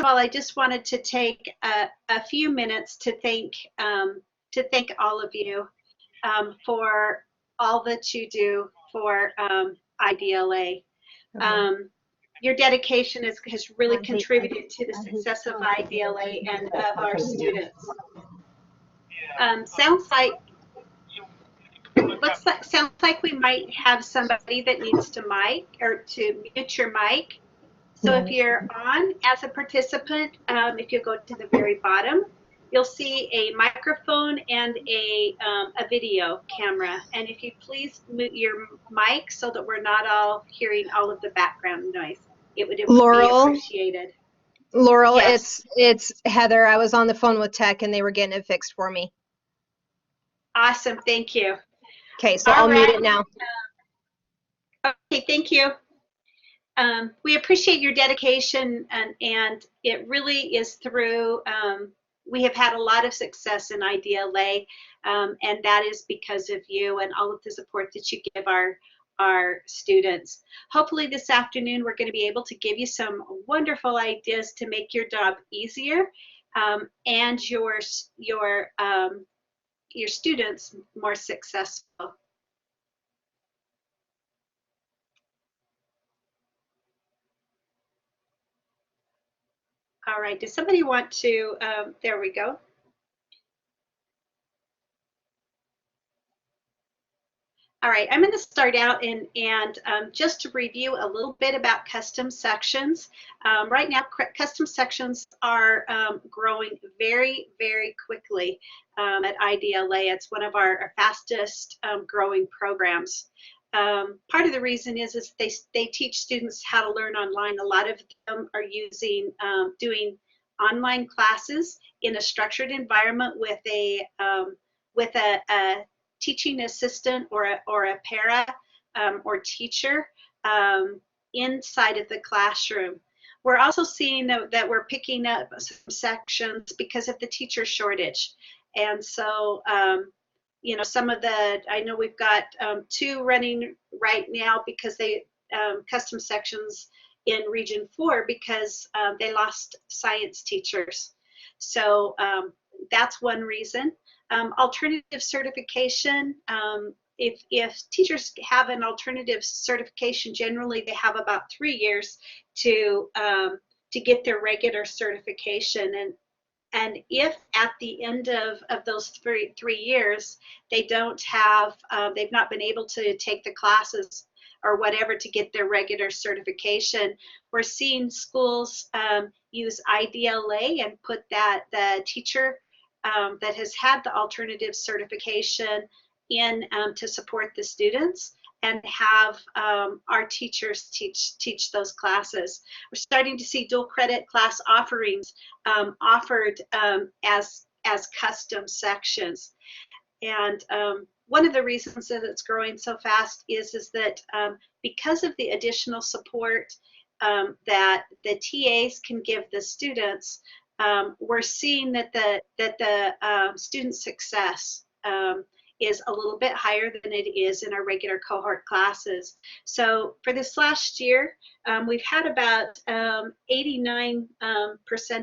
of all, I just wanted to take a few minutes to thank all of you for all that you do for IDLA. Your dedication has really contributed to the success of IDLA and of our students. Sounds like we might have somebody that needs to mic or to mute your mic. So if you're on as a participant, if you go to the very bottom, you'll see a microphone and a video camera. And if you please mute your mic so that we're not all hearing all of the background noise, it would be appreciated. Laurel, yes. It's Heather. I was on the phone with tech and they were getting it fixed for me. Awesome, thank you. Okay, so I'll mute it now. Okay, thank you. We appreciate your dedication, and it really is through, we have had a lot of success in IDLA, and that is because of you and all of the support that you give our students. Hopefully this afternoon we're going to be able to give you some wonderful ideas to make your job easier and your students more successful. All right, does somebody want to, there we go. All right, I'm going to start out and just to review a little bit about custom sections. Right now, custom sections are growing very, very quickly at IDLA. It's one of our fastest growing programs. Part of the reason is they teach students how to learn online. A lot of them are using doing online classes in a structured environment with a teaching assistant or a para or teacher inside of the classroom. We're also seeing that we're picking up some sections because of the teacher shortage, and so. You know, some of the, I know we've got 2 running right now because they custom sections in Region 4 because they lost science teachers. So that's one reason. Alternative certification, if teachers have an alternative certification, generally they have about 3 years to get their regular certification. And if at the end of those three years, they don't have, they've not been able to take the classes or whatever to get their regular certification, we're seeing schools use IDLA and put the teacher that has had the alternative certification in to support the students and have our teachers teach those classes. We're starting to see dual credit class offerings offered as custom sections. And one of the reasons that it's growing so fast is that because of the additional support that the TAs can give the students, we're seeing that the student success is a little bit higher than it is in our regular cohort classes. So for this last year, we've had about 89%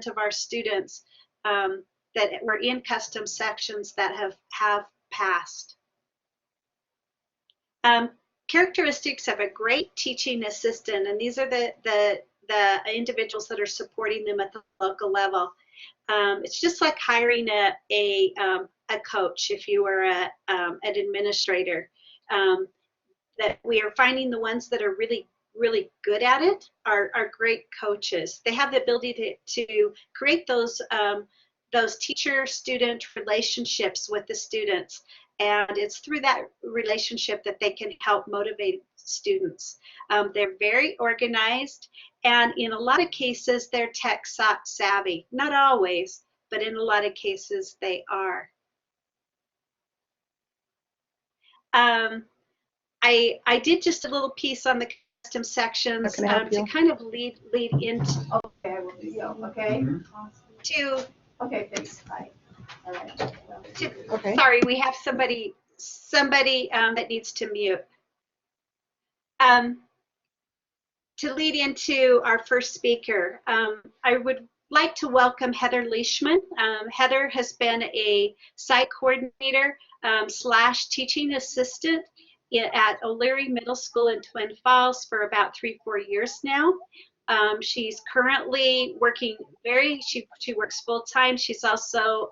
of our students that were in custom sections that have passed. Characteristics of a great teaching assistant, and these are the individuals that are supporting them at the local level. It's just like hiring a coach if you were an administrator. That we are finding the ones that are really, really good at it are great coaches. They have the ability to create those teacher-student relationships with the students. And it's through that relationship that they can help motivate students. They're very organized, and in a lot of cases, they're tech savvy. Not always, but in a lot of cases, they are. I did just a little piece on the custom sections to kind of lead into. Okay, I will do so. Okay. Okay, thanks. Bye. All right. Okay. Sorry, we have somebody that needs to mute. To lead into our first speaker, I would like to welcome Heather Leishman. Heather has been a site coordinator slash teaching assistant at O'Leary Middle School in Twin Falls for about 3-4 years now. She's currently working she works full time. She's also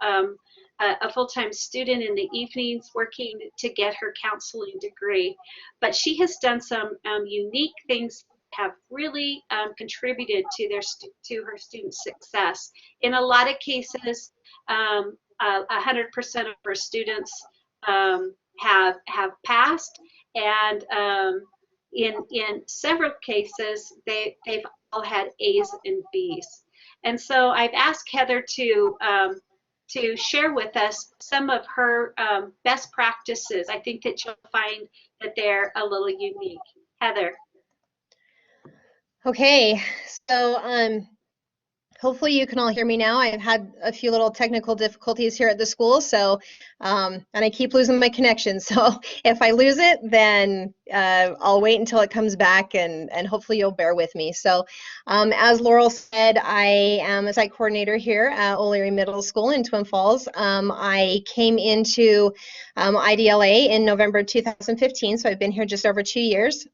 a full-time student in the evenings working to get her counseling degree. But she has done some unique things that have really contributed to her students' success. In a lot of cases, 100% of her students have passed, and in several cases they've all had A's and B's. And so I've asked Heather to share with us some of her best practices. I think that you'll find that they're a little unique. Heather. Okay, so hopefully you can all hear me now. I've had a few little technical difficulties here at the school, so and I keep losing my connection. So if I lose it, then I'll wait until it comes back, and hopefully you'll bear with me. So as Laurel said, I am a site coordinator here at O'Leary Middle School in Twin Falls. I came into IDLA in November 2015, so I've been here just over 2 years.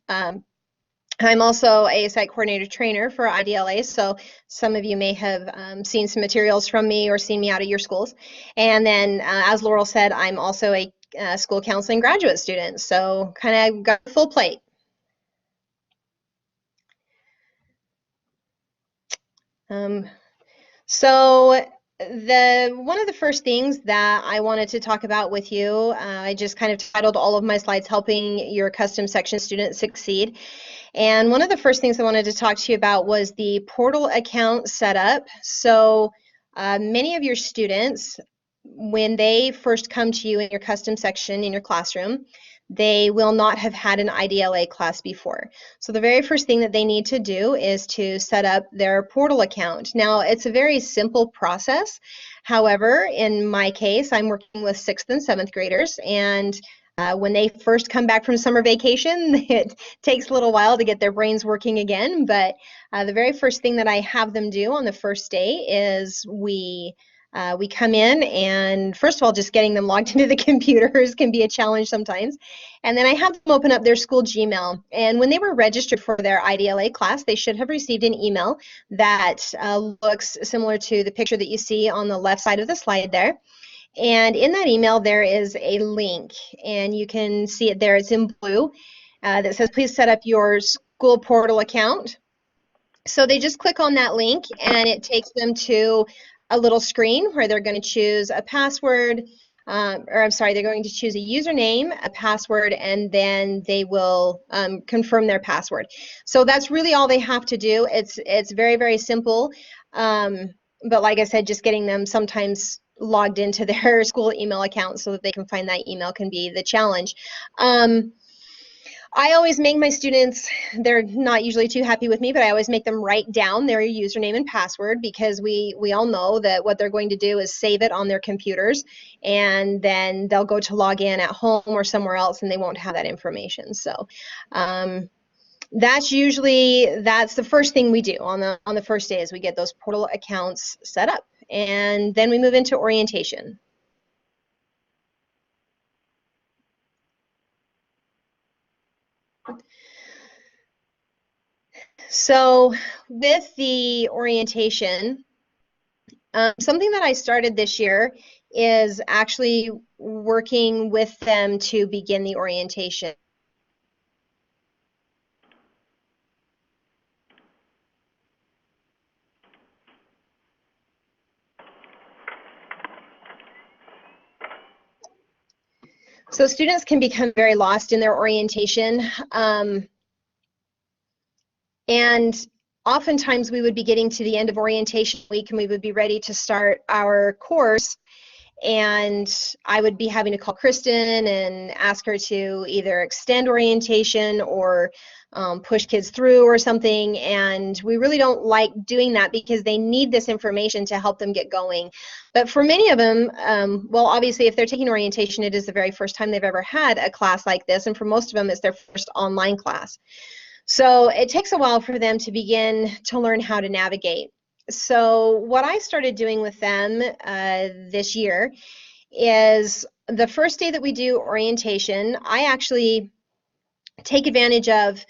I'm also a site coordinator trainer for IDLA, so some of you may have seen some materials from me or seen me out at your schools. And then, as Laurel said, I'm also a school counseling graduate student, so kind of got a full plate. So one of the first things that I wanted to talk about with you, I just kind of titled all of my slides, Helping Your Custom Section Students Succeed. And one of the first things I wanted to talk to you about was the portal account setup. So many of your students, when they first come to you in your custom section in your classroom, they will not have had an IDLA class before. So the very first thing that they need to do is to set up their portal account. Now, it's a very simple process. However, in my case, I'm working with 6th and 7th graders, and when they first come back from summer vacation, it takes a little while to get their brains working again, but the very first thing that I have them do on the first day is we come in, and first of all, just getting them logged into the computers can be a challenge sometimes. And then I have them open up their school Gmail. And when they were registered for their IDLA class, they should have received an email that looks similar to the picture that you see on the left side of the slide there. And in that email, there is a link, and you can see it there. It's in blue that says, please set up your school portal account. So they just click on that link, and it takes them to a little screen where they're going to choose a password, they're going to choose a username, a password, and then they will confirm their password. So that's really all they have to do. It's very, very simple. But like I said, just getting them sometimes logged into their school email account so that they can find that email can be the challenge. I always make my students, they're not usually too happy with me, but I always make them write down their username and password, because we all know that what they're going to do is save it on their computers, and then they'll go to log in at home or somewhere else and they won't have that information. So that's the first thing we do on the first day, is we get those portal accounts set up, and then we move into orientation. So with the orientation, something that I started this year is actually working with them to begin the orientation. So students can become very lost in their orientation. And oftentimes we would be getting to the end of orientation week, and we would be ready to start our course, and I would be having to call Kristen and ask her to either extend orientation or push kids through or something. And we really don't like doing that, because they need this information to help them get going. But for many of them, well, obviously if they're taking orientation, it is the very first time they've ever had a class like this, and for most of them it's their first online class. So it takes a while for them to begin to learn how to navigate. So what I started doing with them this year is the first day that we do orientation, I actually take advantage of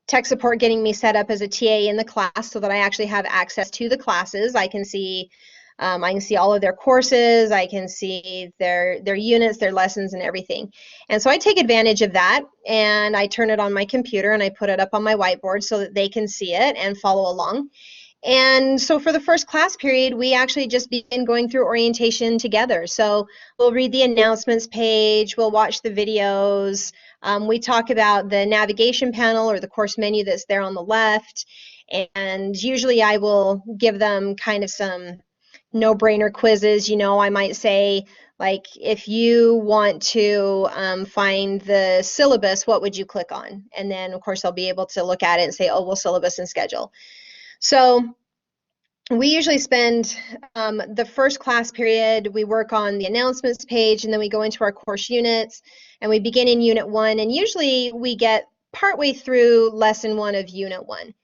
tech support getting me set up as a TA in the class so that I actually have access to the classes. I can see all of their courses. I can see their units, their lessons, and everything. And so I take advantage of that, and I turn it on my computer and I put it up on my whiteboard so that they can see it and follow along. And so for the first class period, we actually just begin going through orientation together. So we'll read the announcements page, we'll watch the videos, we talk about the navigation panel or the course menu that's there on the left. And usually I will give them kind of some no-brainer quizzes. I might say, like, if you want to find the syllabus, what would you click on? And then, of course, I'll be able to look at it and say, oh, well, syllabus and schedule. So we usually spend the first class period, we work on the announcements page, and then we go into our course units, and we begin in Unit 1, and usually we get partway through Lesson 1 of Unit 1.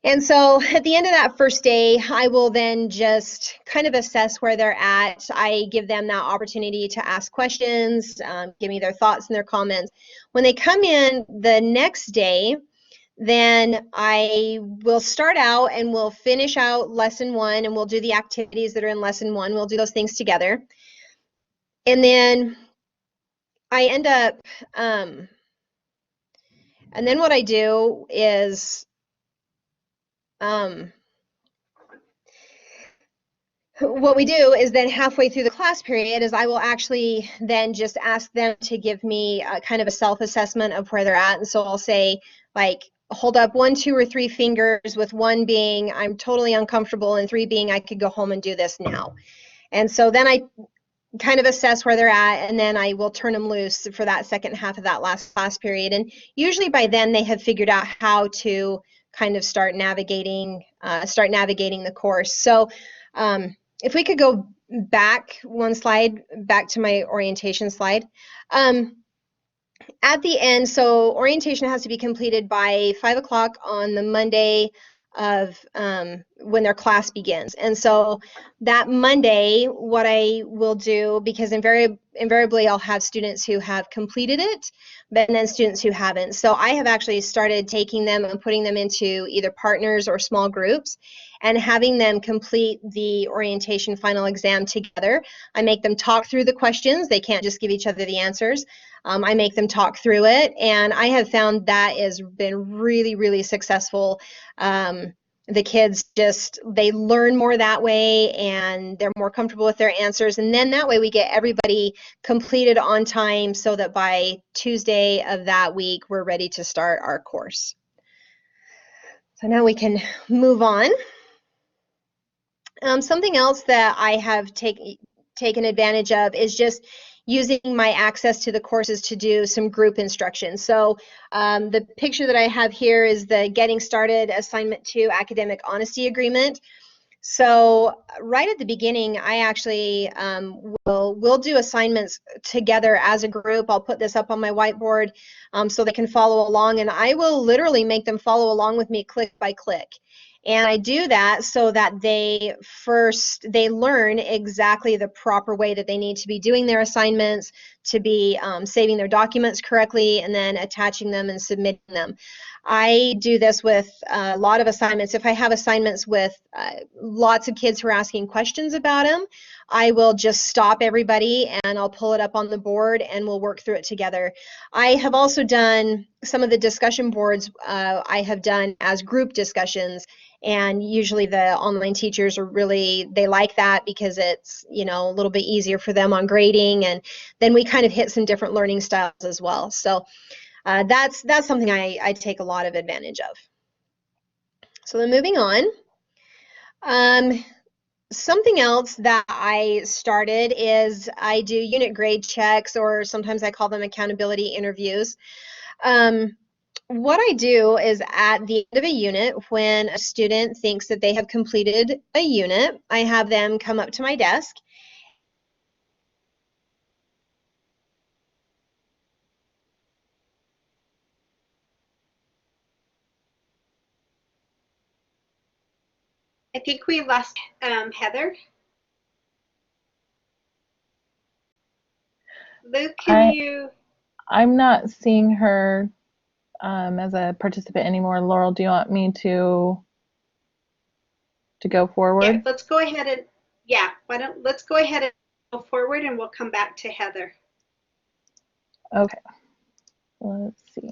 And so at the end of that first day, I will then just kind of assess where they're at. I give them that opportunity to ask questions, give me their thoughts and their comments. When they come in the next day, then I will start out and we'll finish out Lesson 1, and we'll do the activities that are in Lesson 1. We'll do those things together. And then I end up, and then what I do is, what we do is then halfway through the class period is I will actually then just ask them to give me kind of a self-assessment of where they're at. And so I'll say, like, hold up 1, 2, or 3 fingers, with 1 being I'm totally uncomfortable and 3 being I could go home and do this now. And so then I kind of assess where they're at, and then I will turn them loose for that second half of that last class period. And usually by then they have figured out how to kind of start navigating the course. So if we could go back one slide, back to my orientation slide. At the end, so orientation has to be completed by 5 o'clock on the Monday of when their class begins. And so that Monday, what I will do, because invariably I'll have students who have completed it, but then students who haven't. So I have actually started taking them and putting them into either partners or small groups and having them complete the orientation final exam together. I make them talk through the questions. They can't just give each other the answers. I make them talk through it, and I have found that has been really, really successful. The kids they learn more that way, and they're more comfortable with their answers, and then that way we get everybody completed on time so that by Tuesday of that week we're ready to start our course. So now we can move on. Something else that I have taken advantage of is just using my access to the courses to do some group instruction. So the picture that I have here is the Getting Started Assignment 2 Academic Honesty Agreement. So right at the beginning, I actually will do assignments together as a group. I'll put this up on my whiteboard so they can follow along, and I will literally make them follow along with me click by click. And I do that so that they learn exactly the proper way that they need to be doing their assignments, to be saving their documents correctly, and then attaching them and submitting them. I do this with a lot of assignments. If I have assignments with lots of kids who are asking questions about them, I will just stop everybody and I'll pull it up on the board and we'll work through it together. I have also done some of the discussion boards I have done as group discussions, and usually the online teachers they like that because it's, a little bit easier for them on grading, and then we kind of hit some different learning styles as well. So that's something I take a lot of advantage of. So then moving on, something else that I started is I do unit grade checks, or sometimes I call them accountability interviews. What I do is at the end of a unit, when a student thinks that they have completed a unit, I have them come up to my desk. I think we lost Heather. Luke, I'm not seeing her as a participant anymore. Laurel, do you want me to go forward? Yeah, let's go ahead and let's go ahead and go forward, and we'll come back to Heather. Okay. Let's see.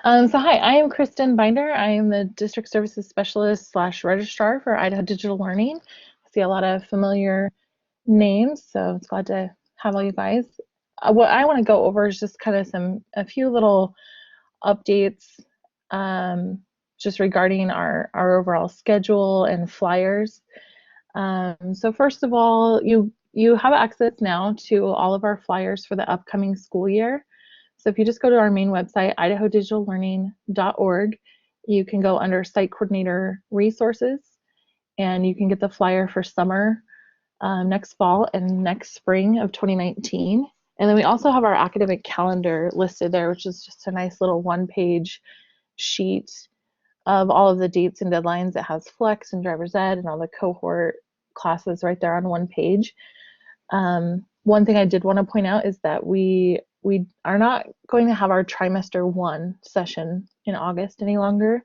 So hi, I am Kristen Binder. I am the District Services Specialist / Registrar for Idaho Digital Learning. I see a lot of familiar names, so it's glad to have all you guys. What I want to go over is just kind of a few little updates just regarding our overall schedule and flyers. So first of all, you have access now to all of our flyers for the upcoming school year. So if you just go to our main website, idahodigitaLearning.org, you can go under Site Coordinator Resources, and you can get the flyer for summer next fall and next spring of 2019. And then we also have our academic calendar listed there, which is just a nice little one-page sheet of all of the dates and deadlines. It has Flex and Driver's Ed and all the cohort classes right there on one page. One thing I did want to point out is that we are not going to have our trimester 1 session in August any longer.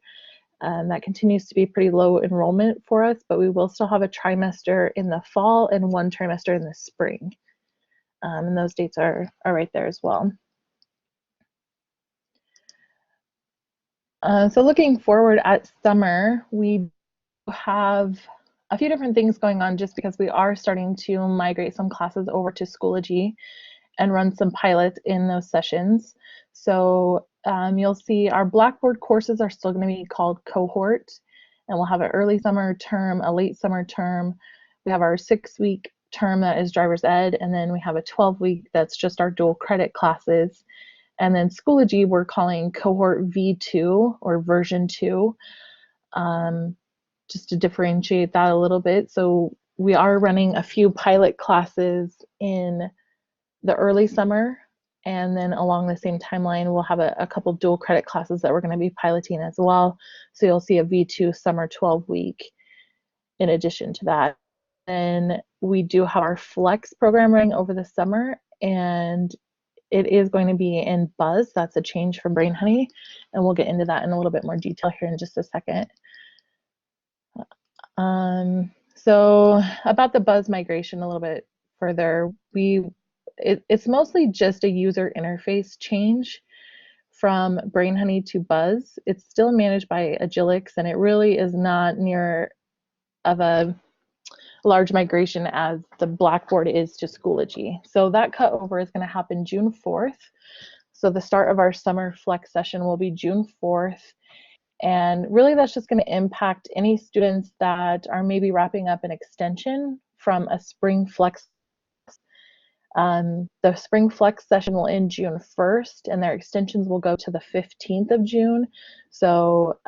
That continues to be pretty low enrollment for us, but we will still have a trimester in the fall and 1 trimester in the spring. And those dates are right there as well. So looking forward at summer, we have a few different things going on just because we are starting to migrate some classes over to Schoology and run some pilots in those sessions. So you'll see our Blackboard courses are still going to be called cohort, and we'll have an early summer term, a late summer term. We have our 6-week term that is Driver's Ed, and then we have a 12-week that's just our dual credit classes. And then Schoology we're calling cohort V2 or version 2, just to differentiate that a little bit. So we are running a few pilot classes in the early summer, and then along the same timeline we'll have a couple dual credit classes that we're going to be piloting as well. So you'll see a V2 summer 12-week in addition to that. And we do have our Flex program running over the summer, and it is going to be in Buzz. That's a change from Brain Honey, and we'll get into that in a little bit more detail here in just a second. So about the Buzz migration a little bit further, it's mostly just a user interface change from Brain Honey to Buzz. It's still managed by Agilix, and it really is not near of a large migration as the Blackboard is to Schoology. So that cut over is going to happen June 4th. So the start of our summer Flex session will be June 4th. And really that's just going to impact any students that are maybe wrapping up an extension from a spring Flex. The spring Flex session will end June 1st, and their extensions will go to the 15th of June. So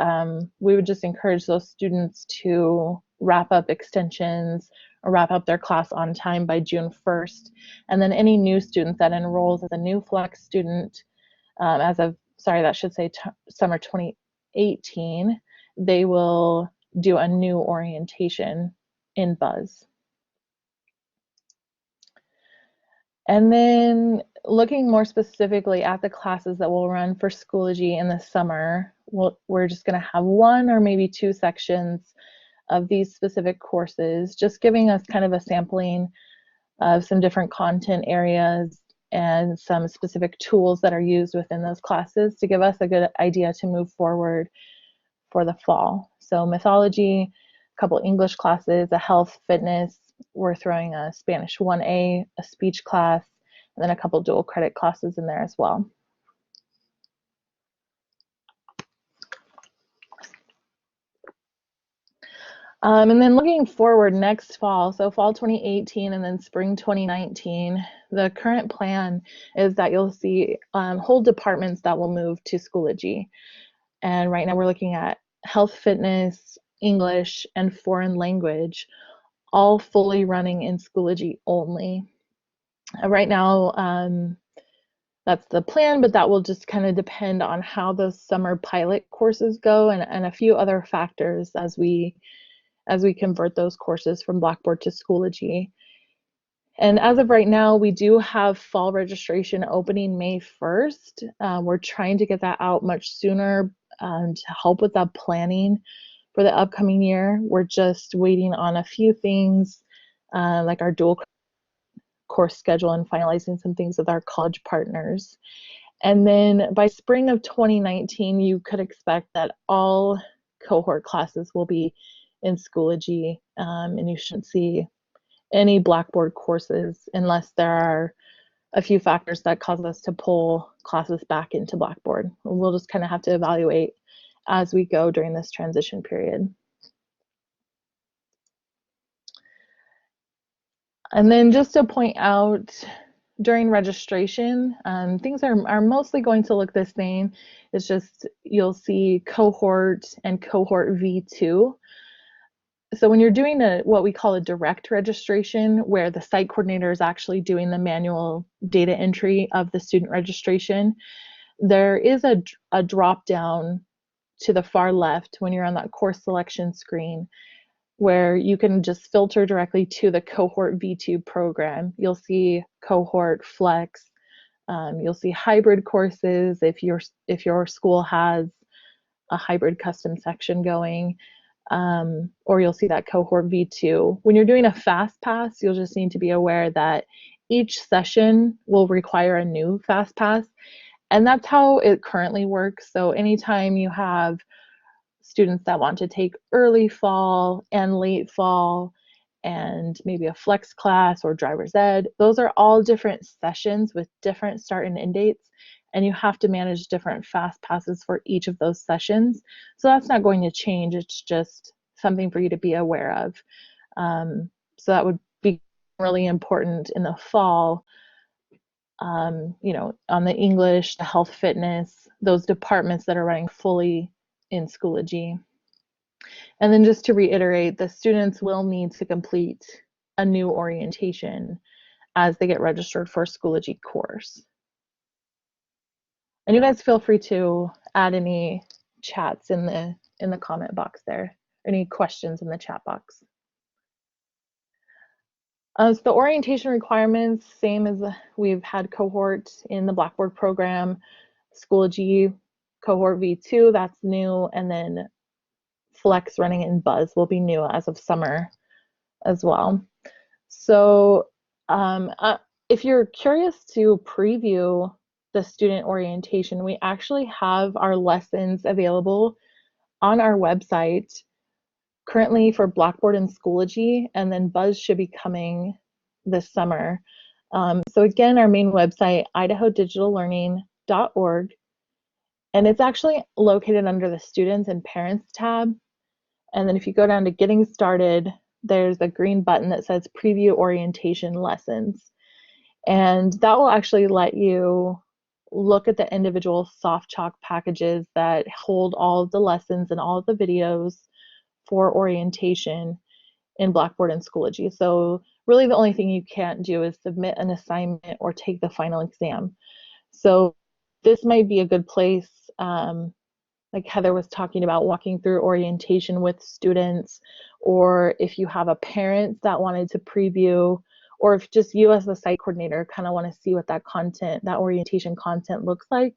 we would just encourage those students to wrap up extensions or wrap up their class on time by June 1st. And then any new students that enrolls as a new Flex student that should say summer 2018, they will do a new orientation in Buzz. And then looking more specifically at the classes that we'll run for Schoology in the summer, we're just going to have 1 or maybe 2 sections of these specific courses, just giving us kind of a sampling of some different content areas and some specific tools that are used within those classes to give us a good idea to move forward for the fall. So mythology, a couple English classes, a health, fitness, we're throwing a Spanish 1A, a speech class, and then a couple dual credit classes in there as well. And then looking forward next fall, so fall 2018 and then spring 2019, the current plan is that you'll see whole departments that will move to Schoology. And right now we're looking at health, fitness, English, and foreign language, all fully running in Schoology only. Right now, that's the plan, but that will just kind of depend on how those summer pilot courses go and a few other factors as we as we convert those courses from Blackboard to Schoology. And as of right now, we do have fall registration opening May 1st. We're trying to get that out much sooner to help with that planning for the upcoming year. We're just waiting on a few things like our dual course schedule and finalizing some things with our college partners. And then by spring of 2019, you could expect that all cohort classes will be in Schoology, and you shouldn't see any Blackboard courses unless there are a few factors that cause us to pull classes back into Blackboard. We'll just kind of have to evaluate as we go during this transition period. And then just to point out, during registration, things are mostly going to look the same. It's just you'll see cohort and cohort V2. So when you're doing what we call a direct registration, where the site coordinator is actually doing the manual data entry of the student registration, there is a drop down to the far left when you're on that course selection screen, where you can just filter directly to the cohort V2 program. You'll see cohort flex. You'll see hybrid courses if your school has a hybrid custom section going, or you'll see that cohort V2. When you're doing a fast pass, you'll just need to be aware that each session will require a new fast pass, and that's how it currently works. So anytime you have students that want to take early fall and late fall and maybe a flex class or driver's ed, those are all different sessions with different start and end dates, and you have to manage different fast passes for each of those sessions. So that's not going to change. It's just something for you to be aware of. So that would be really important in the fall, you know, on the English, the health, fitness, those departments that are running fully in Schoology. And then just to reiterate, the students will need to complete a new orientation as they get registered for a Schoology course. And you guys feel free to add any chats in the comment box there, any questions in the chat box. So the orientation requirements, same as we've had cohort in the Blackboard program, Schoology cohort V2, that's new, and then Flex running in Buzz will be new as of summer as well. So if you're curious to preview the student orientation, we actually have our lessons available on our website currently for Blackboard and Schoology, and then Buzz should be coming this summer. So again, our main website, idahoddigitallearning.org, and it's actually located under the Students and Parents tab. And then if you go down to Getting Started, there's a green button that says Preview Orientation Lessons. And that will actually let you look at the individual soft chalk packages that hold all of the lessons and all of the videos for orientation in Blackboard and Schoology. So really the only thing you can't do is submit an assignment or take the final exam. So this might be a good place, like Heather was talking about, walking through orientation with students, or if you have a parent that wanted to preview, or if just you as the site coordinator kind of want to see what that content, that orientation content looks like,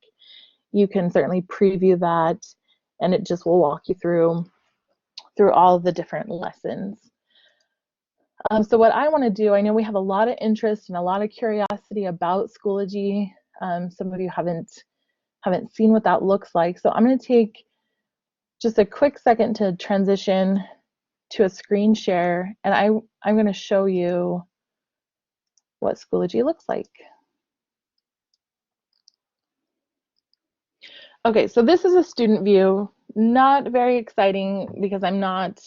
you can certainly preview that, and it just will walk you through all of the different lessons. So what I want to do, I know we have a lot of interest and a lot of curiosity about Schoology. Some of you haven't seen what that looks like. So I'm going to take just a quick second to transition to a screen share, and I'm going to show you what Schoology looks like. Okay, so this is a student view. Not very exciting because I'm not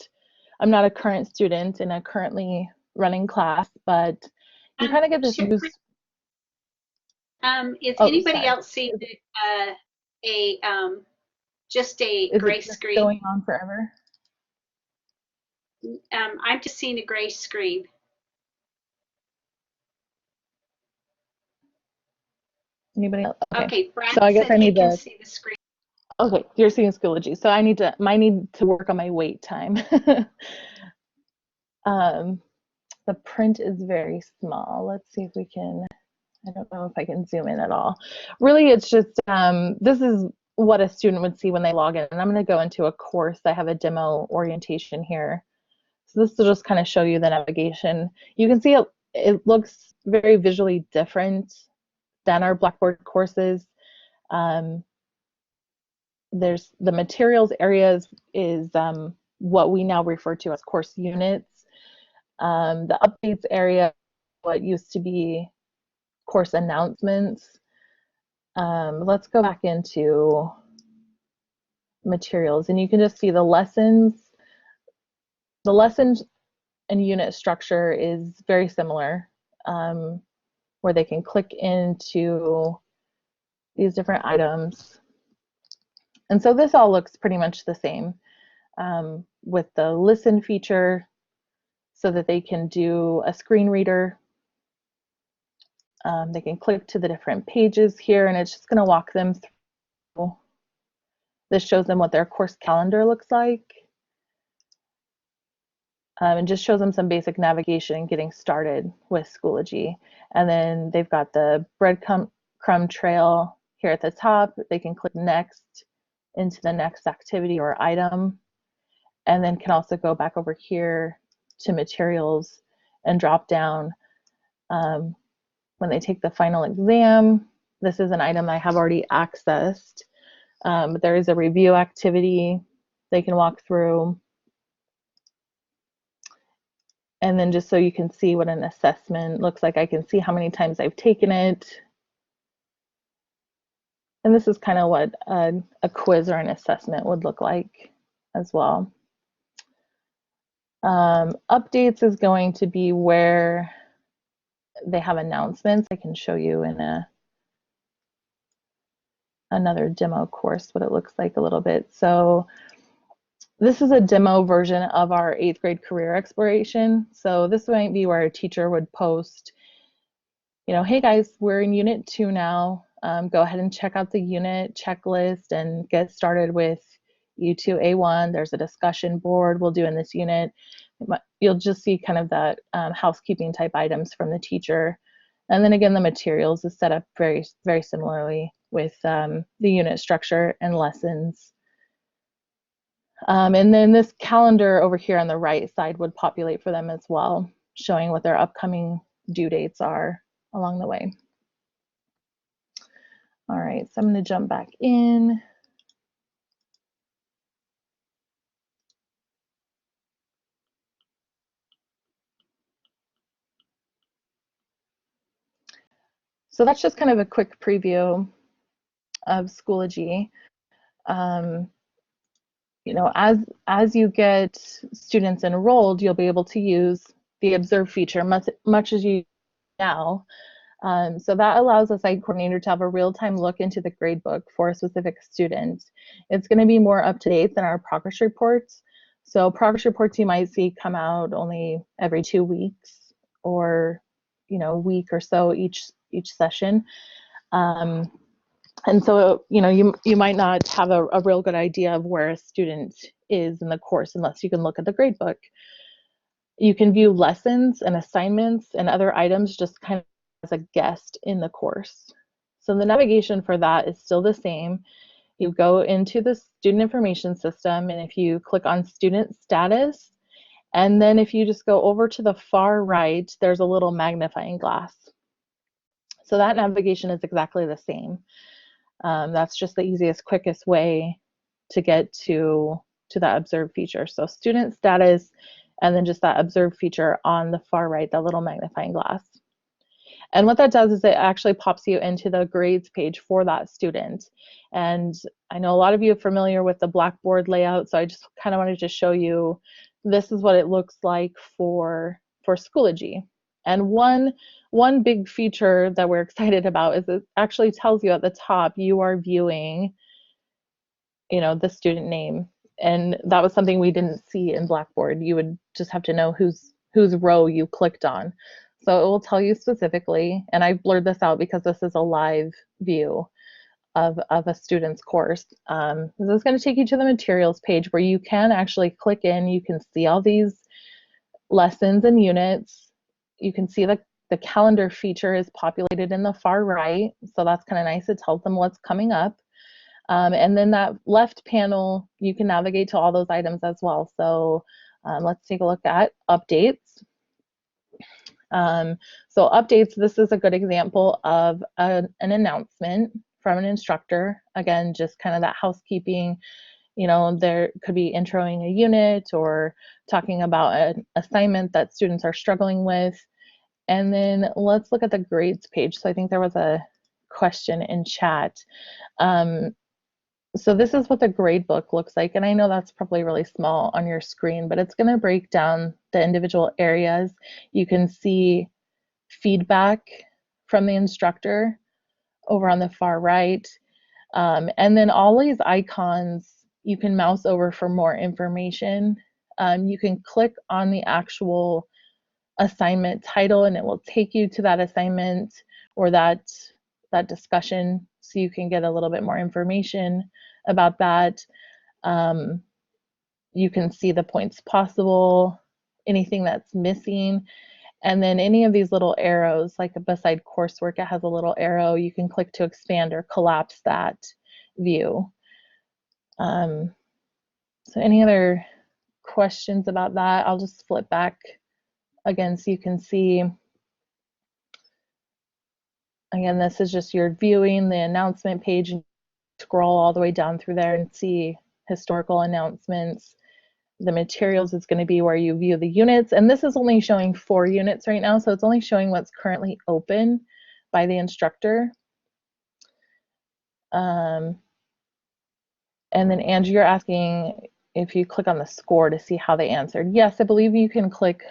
a current student in a currently running class, but you kind of get this use. Is anybody else seeing just a gray screen? Going on forever? I'm just seeing a gray screen. Anybody else? Okay, Brad so I guess said I need he can to see the screen. Okay, you're seeing Schoology, so I need to work on my wait time. Um, the print is very small. Let's see if we can, I don't know if I can zoom in at all. Really, it's just, this is what a student would see when they log in. And I'm going to go into a course. I have a demo orientation here. So this will just kind of show you the navigation. You can see it looks very visually different than our Blackboard courses. There's the materials areas is what we now refer to as course units. The updates area, what used to be course announcements. Let's go back into materials, and you can just see the lessons. The lessons and unit structure is very similar, where they can click into these different items. And so this all looks pretty much the same, with the listen feature so that they can do a screen reader. They can click to the different pages here, and it's just going to walk them through. This shows them what their course calendar looks like, and just shows them some basic navigation and getting started with Schoology. And then they've got the breadcrumb trail here at the top. They can click next into the next activity or item, and then can also go back over here to materials and drop down. When they take the final exam, this is an item I have already accessed, but there is a review activity they can walk through. And then just so you can see what an assessment looks like, I can see how many times I've taken it. And this is kind of what a quiz or an assessment would look like as well. Updates is going to be where they have announcements. I can show you in another demo course what it looks like a little bit. So this is a demo version of our 8th grade career exploration. So this might be where a teacher would post, you know, hey guys, we're in unit 2 now. Go ahead and check out the unit checklist and get started with U2A1. There's a discussion board we'll do in this unit. You'll just see kind of that housekeeping type items from the teacher. And then again, the materials is set up very, very similarly with the unit structure and lessons. And then this calendar over here on the right side would populate for them as well, showing what their upcoming due dates are along the way. All right, so I'm going to jump back in. So that's just kind of a quick preview of Schoology. You know, as you get students enrolled, you'll be able to use the observe feature much as you now. So that allows the site coordinator to have a real-time look into the gradebook for a specific student. It's going to be more up-to-date than our progress reports. So progress reports you might see come out only every 2 weeks, or you know, a week or so each session. And so, you know, you might not have a real good idea of where a student is in the course unless you can look at the gradebook. You can view lessons and assignments and other items just kind of as a guest in the course. So the navigation for that is still the same. You go into the student information system, and if you click on student status, and then if you just go over to the far right, there's a little magnifying glass. So that navigation is exactly the same. That's just the easiest, quickest way to get to that observe feature. So student status, and then just that observe feature on the far right, that little magnifying glass. And what that does is it actually pops you into the grades page for that student. And I know a lot of you are familiar with the Blackboard layout, so I just kind of wanted to show you this is what it looks like for Schoology. And one big feature that we're excited about is it actually tells you at the top you are viewing, you know, the student name. And that was something we didn't see in Blackboard. You would just have to know whose row you clicked on. So it will tell you specifically, and I've blurred this out because this is a live view of a student's course. This is going to take you to the materials page where you can actually click in. You can see all these lessons and units. You can see the calendar feature is populated in the far right, so that's kind of nice. It tells them what's coming up. And then that left panel, you can navigate to all those items as well. So let's take a look at updates. So updates, this is a good example of an announcement from an instructor. Again, just kind of that housekeeping. You know, there could be introing a unit or talking about an assignment that students are struggling with. And then let's look at the grades page. So I think there was a question in chat. So this is what the grade book looks like. And I know that's probably really small on your screen, but it's going to break down the individual areas. You can see feedback from the instructor over on the far right. And then all these icons, you can mouse over for more information. You can click on the actual assignment title and it will take you to that assignment or that discussion, so you can get a little bit more information about that. You can see the points possible, anything that's missing, and then any of these little arrows, like beside coursework, it has a little arrow. You can click to expand or collapse that view. So any other questions about that? I'll just flip back again so you can see. Again, this is just your viewing the announcement page, and scroll all the way down through there and see historical announcements. The materials is going to be where you view the units, and this is only showing 4 units right now, so it's only showing what's currently open by the instructor. And then Andrew, you're asking if you click on the score to see how they answered. Yes, I believe you can click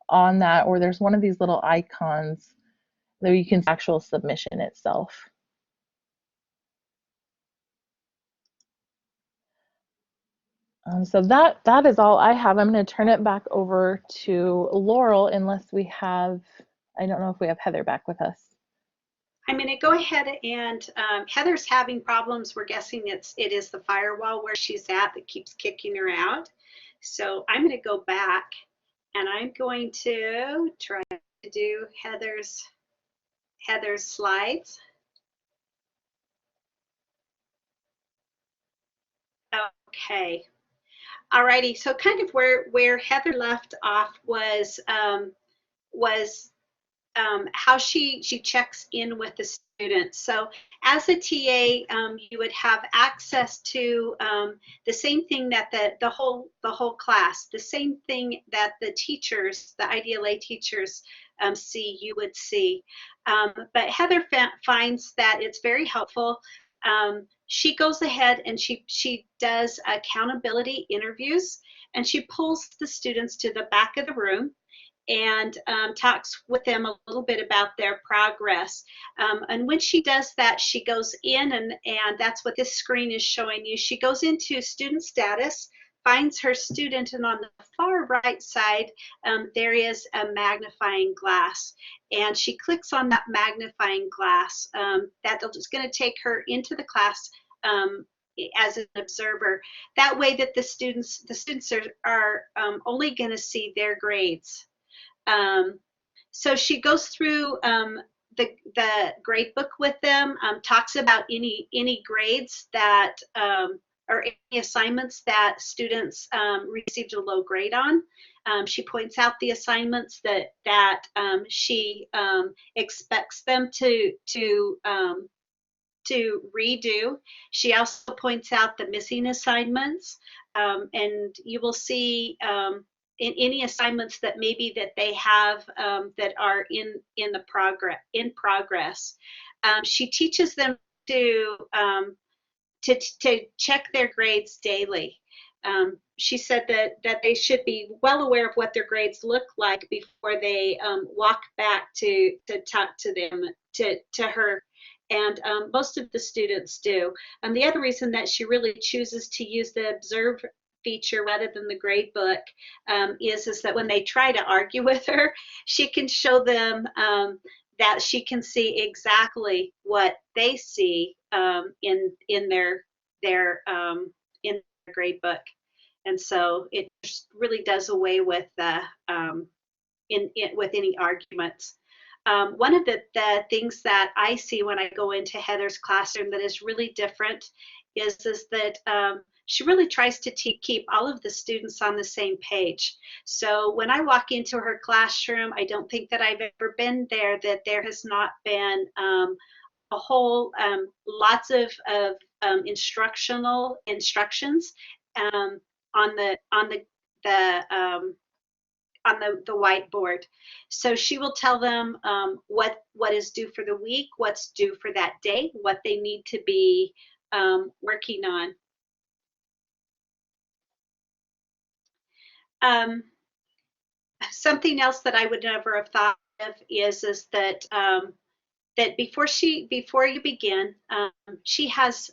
on that, or there's one of these little icons that you can see actual submission itself. So that is all I have. I'm going to turn it back over to Laurel, unless we have, I don't know if we have Heather back with us. I'm going to go ahead and Heather's having problems. We're guessing it is the firewall where she's at that keeps kicking her out. So I'm going to go back and I'm going to try to do Heather's slides. Okay. Alrighty. So kind of where Heather left off was how she checks in with the students. So as a TA, you would have access to the same thing that the whole class, the same thing that the teachers, the IDLA teachers see, you would see. But Heather finds that it's very helpful. She goes ahead and she does accountability interviews, and she pulls the students to the back of the room and talks with them a little bit about their progress. And when she does that, she goes in, and that's what this screen is showing you. She goes into student status, finds her student, and on the far right side, there is a magnifying glass. And she clicks on that magnifying glass. That's going to take her into the class as an observer. That way that the students are only going to see their grades. So she goes through the grade book with them, talks about any grades that or any assignments that students received a low grade on. She points out the assignments that she expects them to redo. She also points out the missing assignments, and you will see in any assignments that maybe that they have that are in progress. She teaches them to check their grades daily. She said that they should be well aware of what their grades look like before they walk back to talk to them, to her. And most of the students do. And the other reason that she really chooses to use the observe feature rather than the grade book is that when they try to argue with her, she can show them that she can see exactly what they see in their grade book. And so it really does away with the with any arguments. One of the things that I see when I go into Heather's classroom that is really different is that she really tries to keep all of the students on the same page. So when I walk into her classroom, I don't think that I've ever been there that there has not been a whole lots of instructions on the whiteboard. So she will tell them what is due for the week, what's due for that day, what they need to be working on. Something else that I would never have thought of is that that before you begin, she has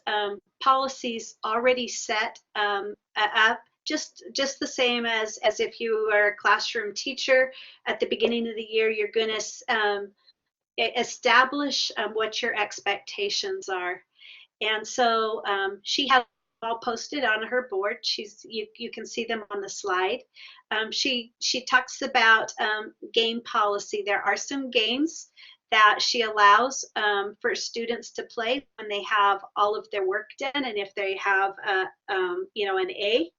policies already set up, just the same as if you are a classroom teacher. At the beginning of the year, you're going to establish what your expectations are. And so she has all posted on her board. You can see them on the slide. She talks about game policy. There are some games that she allows for students to play when they have all of their work done and if they have an A.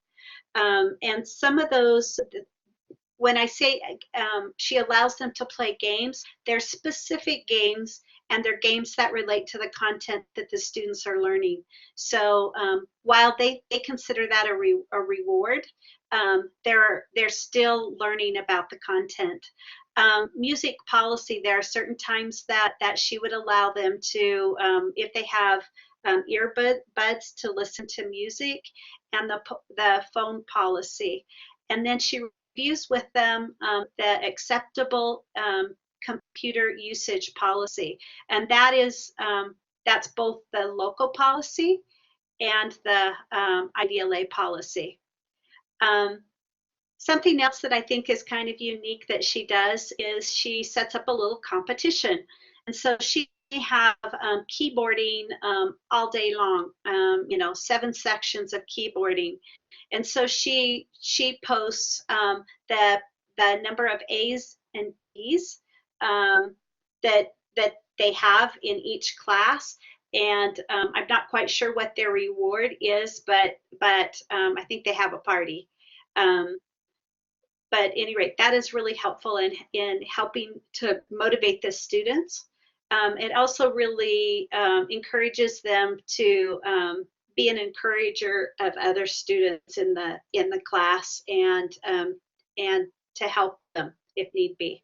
And some of those, when I say she allows them to play games, they're specific games and they're games that relate to the content that the students are learning. So while they consider that a reward, they're still learning about the content. Music policy, there are certain times that she would allow them to, if they have earbuds to listen to music, and the phone policy. And then she reviews with them the acceptable computer usage policy, and that's both the local policy and the IDLA policy. Something else that I think is kind of unique that she does is she sets up a little competition, and so she have keyboarding all day long, 7 sections of keyboarding. And so she posts the number of A's and B's that they have in each class. And I'm not quite sure what their reward is, but I think they have a party. But at any rate, that is really helpful in helping to motivate the students. It also really encourages them to be an encourager of other students in the class and to help them if need be.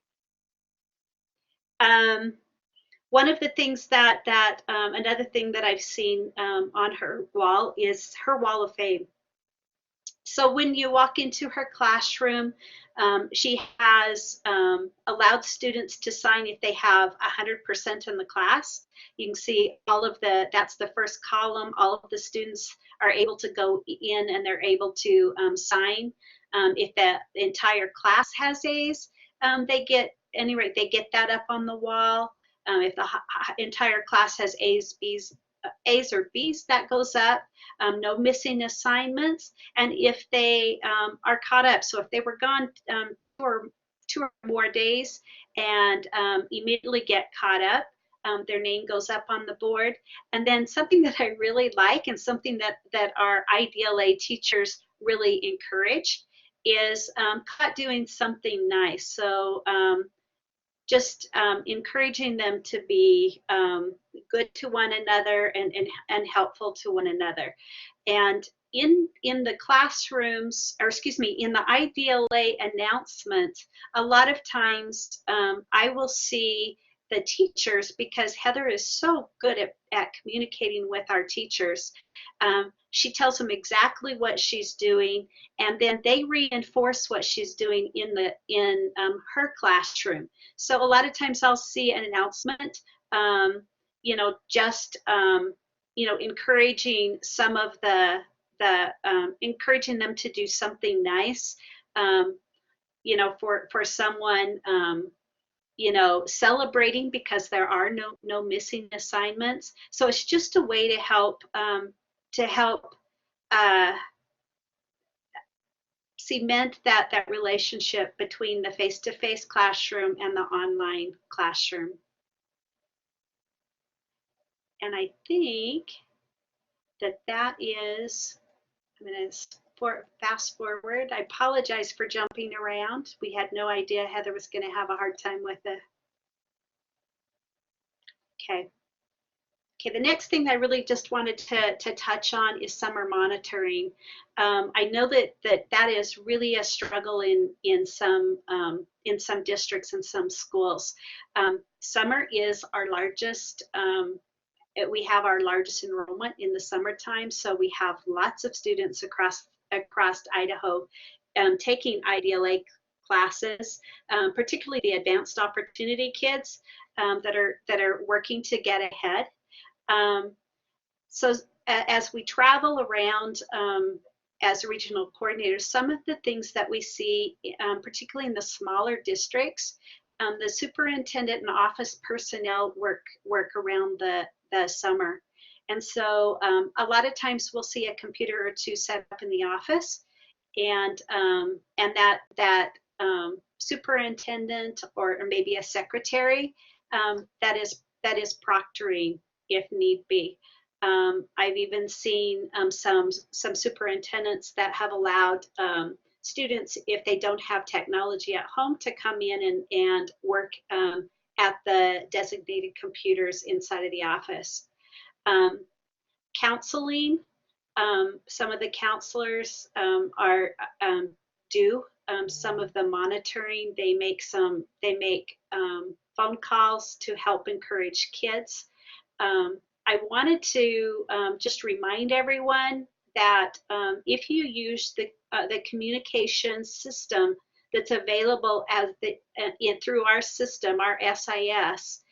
One of the things that another thing that I've seen on her wall is her wall of fame. So when you walk into her classroom, she has allowed students to sign if they have 100% in the class. You can see that's the first column. All of the students are able to go in and they're able to sign. If the entire class has A's, they get that up on the wall. If the entire class has A's or B's, that goes up. No missing assignments. And if they are caught up, so if they were gone two or more days and immediately get caught up, their name goes up on the board. And then something that I really like and something that our IDLA teachers really encourage is caught doing something nice. So just encouraging them to be good to one another and helpful to one another. And in the classrooms, or excuse me, in the IDLA announcement, a lot of times I will see the teachers, because Heather is so good at communicating with our teachers. She tells them exactly what she's doing, and then they reinforce what she's doing in her classroom. So a lot of times I'll see an announcement, just encouraging some of the encouraging them to do something nice, for someone, celebrating because there are no missing assignments. So it's just a way to help cement that relationship between the face-to-face classroom and the online classroom. And I think that is, I'm going to fast forward. I apologize for jumping around. We had no idea Heather was going to have a hard time with it. Okay. Okay, the next thing I really just wanted to touch on is summer monitoring. I know that is really a struggle in some districts and some schools. Summer is our largest. We have our largest enrollment in the summertime, so we have lots of students across Idaho taking IDLA classes, particularly the advanced opportunity kids that are working to get ahead. So as we travel around as regional coordinators, some of the things that we see, particularly in the smaller districts, the superintendent and office personnel work around the summer. And so a lot of times we'll see a computer or two set up in the office, and that superintendent or maybe a secretary that is proctoring if need be. I've even seen some superintendents that have allowed students, if they don't have technology at home, to come in and work at the designated computers inside of the office. Counseling, some of the counselors do some of the monitoring. They make phone calls to help encourage kids. I wanted to just remind everyone that if you use the communication system that's available through our system, our SIS,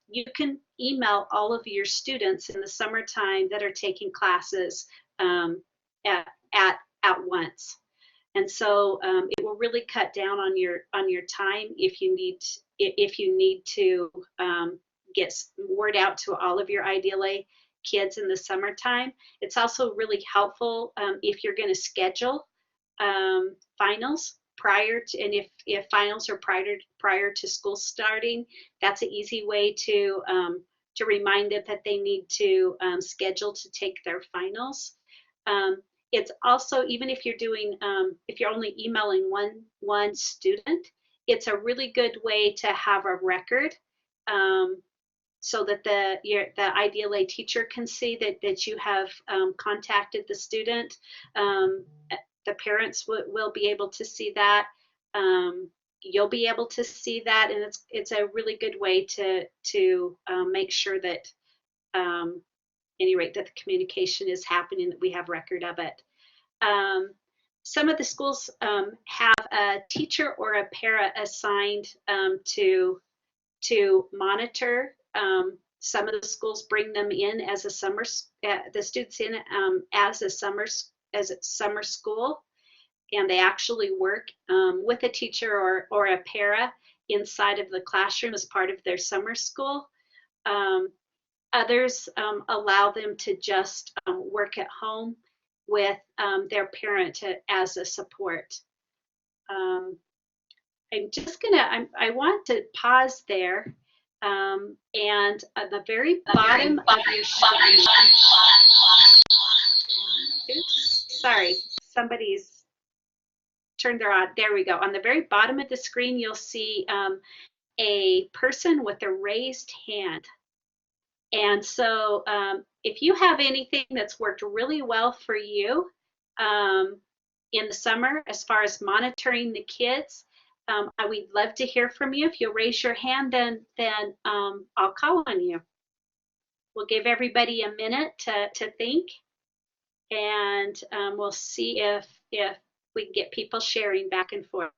you can email all of your students in the summertime that are taking classes at once. And so it will really cut down on your time if you need to get word out to all of your IDLA kids in the summertime. It's also really helpful if you're going to schedule finals prior to, and if finals are prior to school starting, that's an easy way to remind them that they need to schedule to take their finals. It's also, even if you're doing, if you're only emailing one student, it's a really good way to have a record so that the IDLA teacher can see that you have contacted the student. The parents will be able to see that. You'll be able to see that, and it's a really good way to make sure that, at any rate, that the communication is happening, that we have record of it. Some of the schools have a teacher or a para assigned to monitor. Some of the schools bring them in as a summer, the students in as a summer school, and they actually work with a teacher or a para inside of the classroom as part of their summer school. Others allow them to just work at home with their parent as a support. I'm just gonna, I want to pause there, and at the very bottom of your screen, oops, sorry, somebody's turned their on, there we go. On the very bottom of the screen, you'll see a person with a raised hand. And so if you have anything that's worked really well for you in the summer, as far as monitoring the kids, we'd love to hear from you. If you'll raise your hand, then I'll call on you. We'll give everybody a minute to think, and we'll see if we can get people sharing back and forth.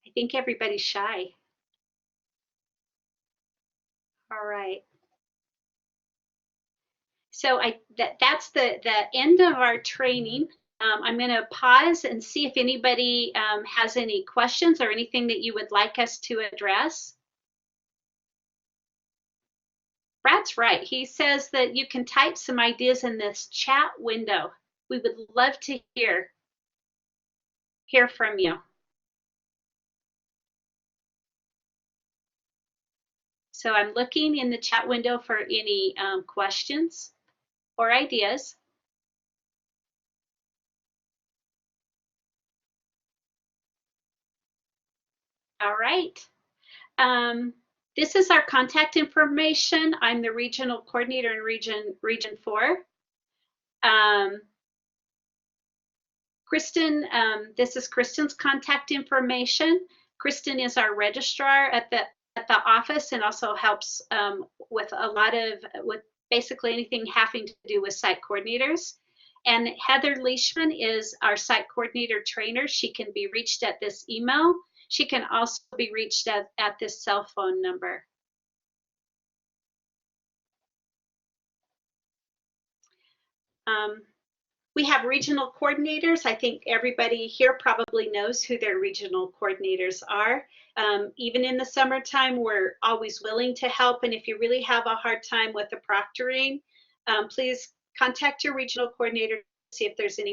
I think everybody's shy. All right. So that's the end of our training. I'm going to pause and see if anybody has any questions or anything that you would like us to address. Brad's right. He says that you can type some ideas in this chat window. We would love to hear from you. So I'm looking in the chat window for any questions or ideas. All right. This is our contact information. I'm the regional coordinator in Region 4. Kristen, this is Kristen's contact information. Kristen is our registrar at the office and also helps with a lot of basically anything having to do with site coordinators. And Heather Leishman is our site coordinator trainer. She can be reached at this email. She can also be reached at this cell phone number. We have regional coordinators. I think everybody here probably knows who their regional coordinators are. Even in the summertime, we're always willing to help. And if you really have a hard time with the proctoring, please contact your regional coordinator to see if there's any